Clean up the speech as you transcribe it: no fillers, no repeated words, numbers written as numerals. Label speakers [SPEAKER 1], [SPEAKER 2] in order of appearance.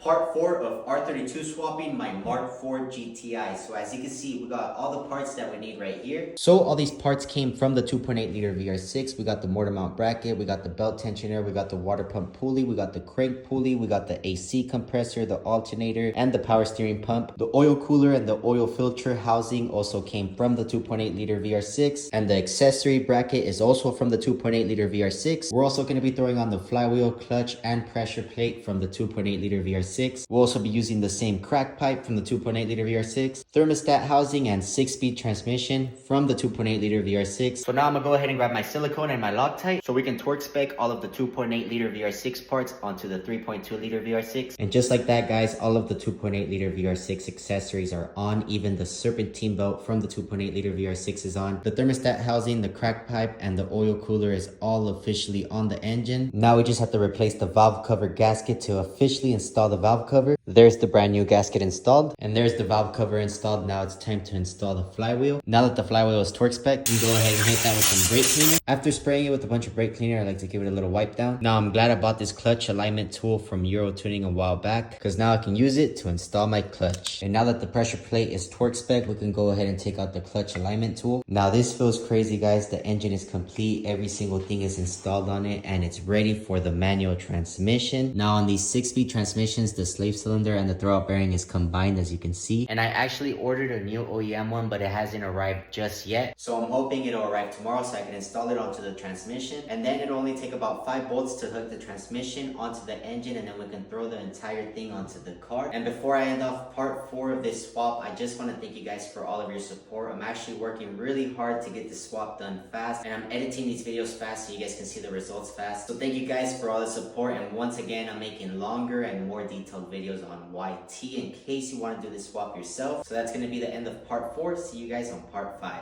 [SPEAKER 1] part 4 of R32 swapping my Mark IV GTI. So as you can see, we got all the parts that we need right here. So all these parts came from the 2.8 liter VR6. We got the mortar mount bracket, we got the belt tensioner, we got the water pump pulley, we got the crank pulley, we got the AC compressor, the alternator, and the power steering pump. The oil cooler and the oil filter housing also came from the 2.8 liter VR6, and the accessory bracket is also from the 2.8 liter VR6. We're also going to be throwing on the flywheel, clutch, and pressure plate from the 2.8 liter VR6. We'll also be using the same crack pipe from the 2.8 liter VR6, thermostat housing, and 6-speed transmission from the 2.8 liter VR6. So now I'm gonna go ahead and grab my silicone and my Loctite so we can torque spec all of the 2.8 liter VR6 parts onto the 3.2 liter VR6. And just like that, guys, all of the 2.8 liter VR6 accessories are on. Even the serpentine belt from the 2.8 liter VR6 is on. The thermostat housing, the crack pipe, and the oil cooler is all officially on the engine. Now we just have to replace the valve cover gasket to officially install the valve cover. There's the brand new gasket installed, and there's the valve cover installed. Now it's time to install the flywheel. Now that the flywheel is torque spec, we can go ahead and hit that with some brake cleaner. After spraying it with a bunch of brake cleaner, I like to give it a little wipe down. Now I'm glad I bought this clutch alignment tool from Euro Tuning a while back, because now I can use it to install my clutch. And now that the pressure plate is torque spec, we can go ahead and take out the clutch alignment tool. Now this feels crazy, guys. The engine is complete, every single thing is installed on it, and it's ready for the manual transmission. Now on these 6-speed transmissions, the slave cylinder and the throwout bearing is combined, as you can see. And I actually ordered a new OEM one, but it hasn't arrived just yet. So I'm hoping it'll arrive tomorrow so I can install it onto the transmission. And then it'll only take about 5 bolts to hook the transmission onto the engine, and then we can throw the entire thing onto the car. And before I end off part 4 of this swap, I just want to thank you guys for all of your support. I'm actually working really hard to get this swap done fast, and I'm editing these videos fast so you guys can see the results fast. So thank you guys for all the support, and once again, I'm making longer and more detailed videos on YT in case you want to do this swap yourself. So that's going to be the end of part 4. See you guys on part 5.